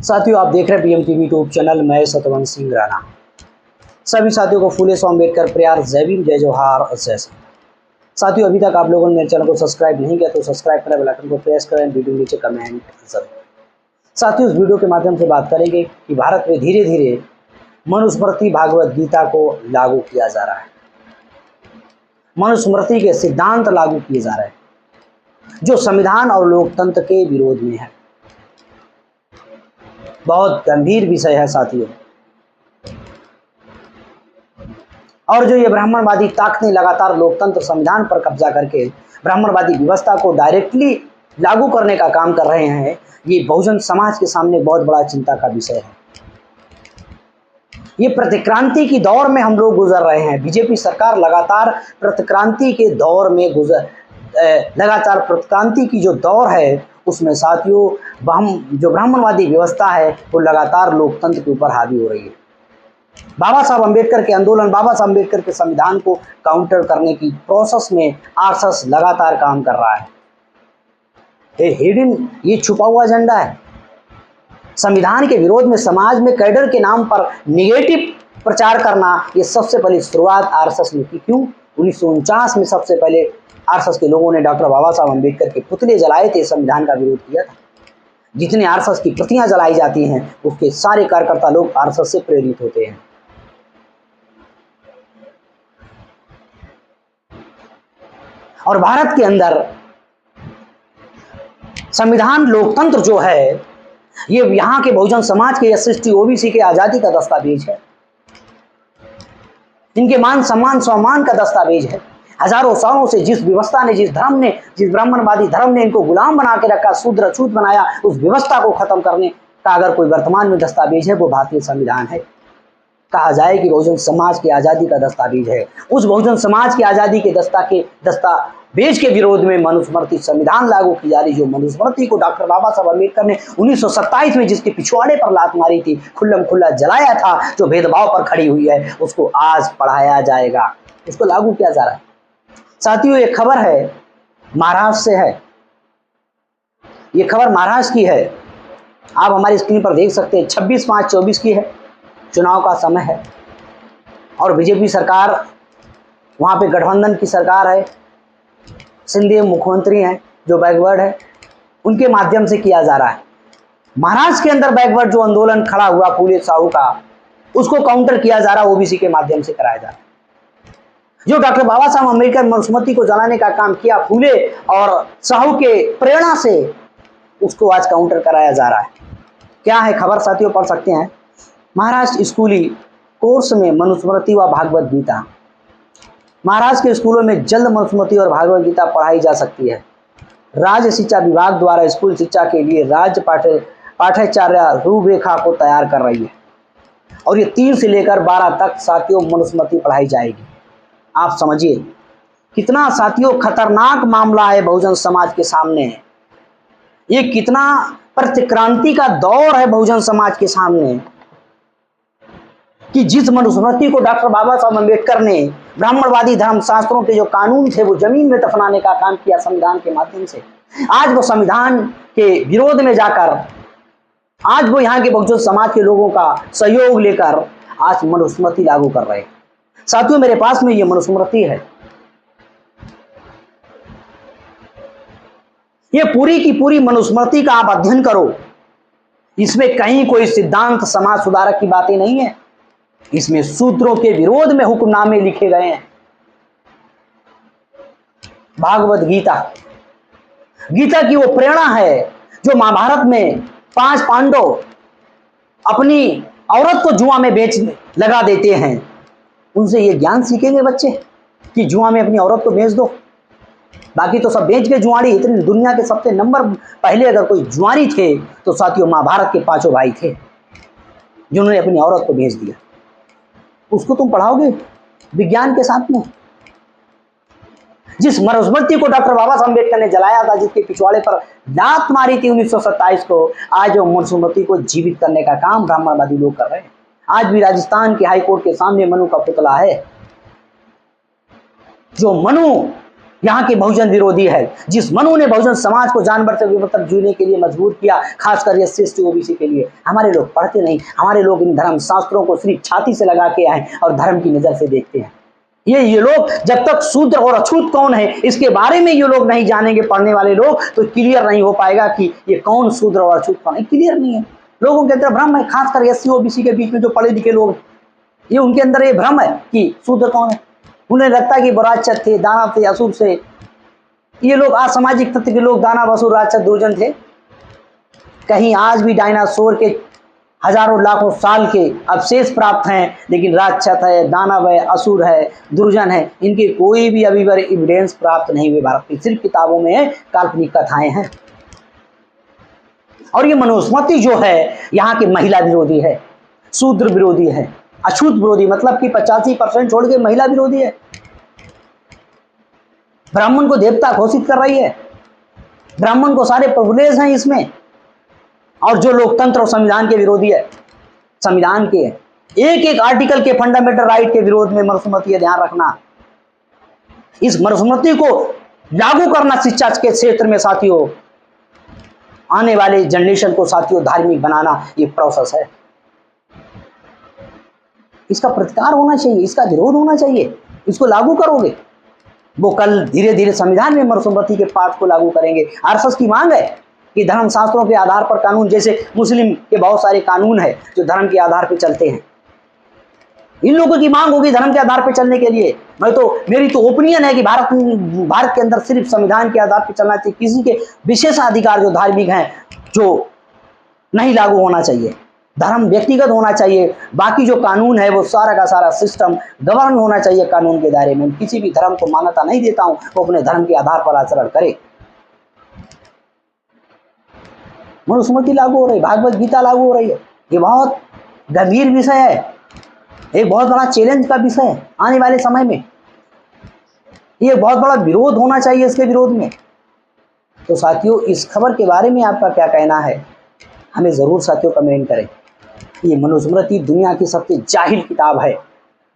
साथियों, आप देख रहे हैं पीएम टीवी यूट्यूब चैनल। मैं सतवंत सिंह राणा। सभी साथियों को फूले सो अम्बेडकर प्यार, जय भीम, जय जोहार और जय श्री। साथियों, अभी तक आप लोगों ने मेरे चैनल को सब्सक्राइब नहीं किया तो सब्सक्राइब करें, बेल आइकन को प्रेस करें, वीडियो नीचे कमेंट जरूर। साथियों, इस वीडियो के माध्यम से बात करेंगे कि भारत में धीरे धीरे मनुस्मृति भागवत गीता को लागू किया जा रहा है। मनुस्मृति के सिद्धांत लागू किए जा रहे हैं जो संविधान और लोकतंत्र के विरोध में है। बहुत गंभीर विषय है साथियों। और जो ये ब्राह्मणवादी ताकतें लगातार लोकतंत्र संविधान पर कब्जा करके ब्राह्मणवादी व्यवस्था को डायरेक्टली लागू करने का काम कर रहे हैं, ये बहुजन समाज के सामने बहुत बड़ा चिंता का विषय है। ये प्रतिक्रांति की दौर में हम लोग गुजर रहे हैं। बीजेपी सरकार लगातार प्रतिक्रांति के दौर में लगातार प्रतिक्रांति की जो दौर है उसमें साथियों जो ब्राह्मणवादी व्यवस्था है वो लगातार लोकतंत्र के ऊपर हावी हो रही है। बाबा साहब अम्बेडकर के आंदोलन, बाबा साहब अम्बेडकर के संविधान को काउंटर करने की प्रोसेस में आरएसएस लगातार काम कर रहा है। हिडन, ये छुपा हुआ एजेंडा है। संविधान के विरोध में समाज में कैडर के नाम पर नेगेटिव प्रचार करना, ये सबसे पहले शुरुआत आरएसएस ने की। क्यों? 1949 में सबसे पहले आरएसएस के लोगों ने डॉक्टर बाबा साहब अम्बेडकर के पुतले जलाए थे, संविधान का विरोध किया था। जितने आरएसएस की प्रतियां जलाई जाती हैं उसके सारे कार्यकर्ता लोग आरएसएस से प्रेरित होते हैं। और भारत के अंदर संविधान लोकतंत्र जो है ये यहाँ के बहुजन समाज के, एससी ओबीसी के आजादी का दस्तावेज है। इनके मान सम्मान स्वाभिमान का दस्तावेज है। हजारों सालों से जिस व्यवस्था ने, जिस धर्म ने, जिस ब्राह्मणवादी धर्म ने इनको गुलाम बना के रखा, शूद्र अछूत बनाया, उस व्यवस्था को खत्म करने का अगर कोई वर्तमान में दस्तावेज है वो भारतीय संविधान है। कहा जाए कि बहुजन समाज की आजादी का दस्तावेज है। उस बहुजन समाज की आजादी के दस्तावेज के विरोध में मनुस्मृति संविधान लागू की जा रही। जो मनुस्मृति को डॉक्टर बाबा साहब अम्बेडकर ने 1927 में जिसके पिछवाड़े पर लात मारी थी, खुल्लम खुल्ला जलाया था, जो भेदभाव पर खड़ी हुई है, उसको आज पढ़ाया जाएगा, उसको लागू किया जा रहा है। साथियों, ये खबर है महाराष्ट्र से है। ये खबर महाराष्ट्र की है। आप हमारी स्क्रीन पर देख सकते हैं। 26/5/24 की है। चुनाव का समय है और बीजेपी सरकार, वहाँ पे गठबंधन की सरकार है, सिंधिया मुख्यमंत्री हैं, जो बैकवर्ड है, उनके माध्यम से किया जा रहा है। महाराष्ट्र के अंदर बैकवर्ड जो आंदोलन खड़ा हुआ फूले साहू का, उसको काउंटर किया जा रहा है, ओबीसी के माध्यम से कराया जा रहा है। जो डॉक्टर बाबा साहब अम्बेडकर मनुस्मृति को जलाने का काम किया फूले और साहू के प्रेरणा से, उसको आज काउंटर कराया जा रहा है। क्या है खबर साथियों, पढ़ सकते हैं। महाराष्ट्र स्कूली कोर्स में मनुस्मृति व भागवत गीता। महाराष्ट्र के स्कूलों में जल्द मनुस्मृति और भागवत गीता पढ़ाई जा सकती है। राज्य शिक्षा विभाग द्वारा स्कूल शिक्षा के लिए राज्य पाठ्याचार्य रूपरेखा को तैयार कर रही है और ये 3 से लेकर 12 तक साथियों मनुस्मृति पढ़ाई जाएगी। आप समझिए कितना साथियों खतरनाक मामला है बहुजन समाज के सामने। ये कितना प्रतिक्रांति का दौर है बहुजन समाज के सामने कि जिस मनुस्मृति को डॉक्टर बाबा साहब अम्बेडकर ने ब्राह्मणवादी धर्म शास्त्रों के जो कानून थे वो जमीन में दफनाने का काम किया संविधान के माध्यम से, आज वो संविधान के विरोध में जाकर, आज वो यहाँ के बहुजन समाज के लोगों का सहयोग लेकर आज मनुस्मृति लागू कर रहे हैं। साथियों, मेरे पास में ये मनुस्मृति है। ये पूरी की पूरी मनुस्मृति का आप अध्ययन करो। इसमें कहीं कोई सिद्धांत समाज सुधारक की बातें नहीं है। इसमें शूद्रों के विरोध में हुक्मनामे लिखे गए हैं। भागवत गीता, गीता की वो प्रेरणा है जो महाभारत में 5 पांडव अपनी औरत को जुआ में लगा देते हैं। उनसे ये ज्ञान सीखेंगे बच्चे कि जुआ में अपनी औरत को बेच दो। बाकी तो सब बेच के जुआरी। इतनी दुनिया के सबसे नंबर पहले अगर कोई जुआरी थे तो साथियों महाभारत के 5 भाई थे जिन्होंने अपनी औरत को बेच दिया। उसको तुम पढ़ाओगे विज्ञान के साथ में? जिस मनुस्मृति को डॉक्टर बाबा साहब अम्बेडकर ने जलाया था, जिसके पिछवाड़े पर लात मारी थी 1927 को, आज वो मनुस्मृति को जीवित करने का काम ब्राह्मणवादी लोग कर रहे हैं। आज भी राजस्थान के हाईकोर्ट के सामने मनु का पुतला है। जो मनु यहाँ के बहुजन विरोधी है। जिस मनु ने बहुजन समाज को जानवर से विवर्तक जीने के लिए मजबूर किया, खासकर ये एससी ओबीसी के लिए। हमारे लोग पढ़ते नहीं, हमारे लोग इन धर्म शास्त्रों को सिर्फ छाती से लगा के आए और धर्म की नजर से देखते हैं। ये लोग जब तक शूद्र और अछूत कौन है इसके बारे में ये लोग नहीं जानेंगे, पढ़ने वाले लोग, तो क्लियर नहीं हो पाएगा कि ये कौन शूद्र और अछूत कौन है। क्लियर नहीं है, लोगों के अंदर भ्रम है, खासकर एससी ओबीसी के बीच में जो पढ़े लिखे लोग, ये उनके अंदर ये भ्रम है कि शूद्र कौन है। उन्हें लगता है कि राक्षस थे, दानव थे, असुर से, ये लोग असामाजिक तत्व के लोग दानव, असुर, राक्षस, दुर्जन थे। कहीं आज भी डायनासोर के हजारों लाखों साल के अवशेष प्राप्त हैं, लेकिन राक्षस है, दानव है, असुर है, दुर्जन है, इनके कोई भी अभी पर एविडेंस प्राप्त नहीं हुए भारत की। सिर्फ किताबों में काल्पनिक कथाएं हैं। और ये मनुस्मृति जो है यहाँ की महिला विरोधी है, शूद्र विरोधी है, अछूत विरोधी, मतलब कि 85% छोड़ के महिला विरोधी है। ब्राह्मण को देवता घोषित कर रही है, ब्राह्मण को सारे प्रिविलेज हैं इसमें। और जो लोकतंत्र और संविधान के विरोधी है, संविधान के एक एक आर्टिकल के फंडामेंटल राइट के विरोध में मनुस्मृति है। ध्यान रखना, इस मनुस्मृति को लागू करना शिक्षा के क्षेत्र में साथियों, आने वाले जनरेशन को साथियों धार्मिक बनाना, ये प्रोसेस है। इसका प्रतिकार होना चाहिए, इसका विरोध होना चाहिए। इसको लागू करोगे, वो कल धीरे धीरे संविधान में मनुस्मृति के पाठ को लागू करेंगे। आरएसएस की मांग है कि धर्म शास्त्रों के आधार पर कानून, जैसे मुस्लिम के बहुत सारे कानून है जो धर्म के आधार पर चलते हैं, इन लोगों की मांग होगी धर्म के आधार पर चलने के लिए। मेरी तो ओपिनियन है कि भारत के अंदर सिर्फ संविधान के आधार पर चलना चाहिए। किसी के विशेषाधिकार जो धार्मिक हैं जो नहीं लागू होना चाहिए, धर्म व्यक्तिगत होना चाहिए। बाकी जो कानून है वो सारा का सारा सिस्टम गवर्न होना चाहिए कानून के दायरे में। किसी भी धर्म को मान्यता नहीं देता हूं, वो अपने धर्म के आधार पर आचरण करे। मनुस्मृति लागू हो रही, भागवत गीता लागू हो रही है। ये बहुत गंभीर विषय है, एक बहुत बड़ा चैलेंज का विषय है आने वाले समय में। ये बहुत बड़ा विरोध होना चाहिए इसके विरोध में। तो साथियों, इस खबर के बारे में आपका क्या कहना है, हमें ज़रूर साथियों कमेंट करें। ये मनुस्मृति दुनिया की सबसे जाहिल किताब है।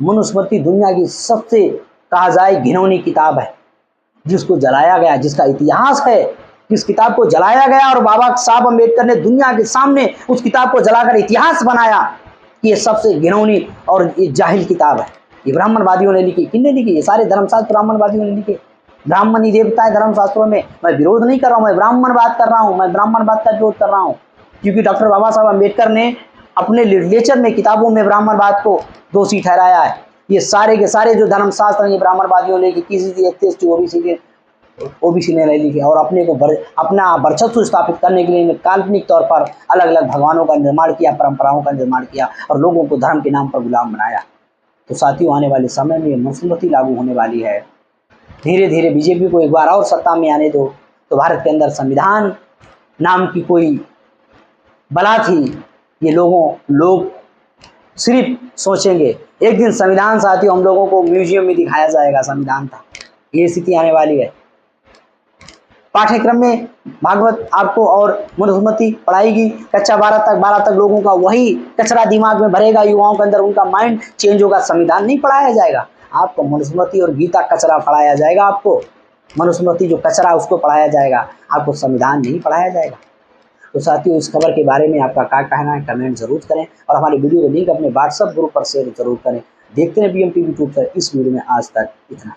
मनुस्मृति दुनिया की सबसे कहा जाए घिनौनी किताब है, जिसको जलाया गया, जिसका इतिहास है, जिस किताब को जलाया गया और बाबा साहब अम्बेडकर ने दुनिया के सामने उस किताब को जलाकर इतिहास बनाया। ये सबसे घिनौनी और ये जाहिल किताब है। ये ब्राह्मणवादियों ने लिखी। किसने लिखी? ये सारे धर्मशास्त्र ब्राह्मणवादियों ने लिखे। ब्राह्मण ही देवता है धर्मशास्त्रों में। मैं विरोध नहीं कर रहा हूँ, मैं ब्राह्मणवाद कर रहा हूँ, मैं ब्राह्मणवाद का विरोध कर रहा हूँ, क्योंकि डॉक्टर बाबा साहब अम्बेडकर ने अपने लिटरेचर में, किताबों में ब्राह्मणवाद को दोषी ठहराया है। ये सारे के सारे जो धर्मशास्त्र हैं ये ब्राह्मणवादियों ने, किसी ओबीसी ने नहीं लिखे। और अपने को अपना वर्चस्व स्थापित करने के लिए काल्पनिक तौर पर अलग अलग भगवानों का निर्माण किया, परंपराओं का निर्माण किया और लोगों को धर्म के नाम पर गुलाम बनाया। तो साथियों, आने वाले समय में मनुस्मृति लागू होने वाली है। धीरे धीरे बीजेपी को एक बार और सत्ता में आने दो, तो भारत के अंदर संविधान नाम की कोई बला थी, ये लोग सिर्फ सोचेंगे। एक दिन संविधान साथियों हम लोगों को म्यूजियम में दिखाया जाएगा, संविधान था। ये स्थिति आने वाली है। पाठ्यक्रम में भागवत आपको और मनुस्मृति पढ़ाएगी। कक्षा 12 तक लोगों का वही कचरा दिमाग में भरेगा, युवाओं के अंदर उनका माइंड चेंज होगा। संविधान नहीं पढ़ाया जाएगा आपको, मनुस्मृति और गीता कचरा पढ़ाया जाएगा आपको। मनुस्मृति जो कचरा उसको पढ़ाया जाएगा, आपको संविधान नहीं पढ़ाया जाएगा। तो साथियों, इस खबर के बारे में आपका क्या कहना है, कमेंट जरूर करें और हमारे वीडियो को लिंक अपने व्हाट्सएप ग्रुप पर शेयर जरूर करें। देखते हैं BM TV यूट्यूब पर। इस वीडियो में आज तक इतना।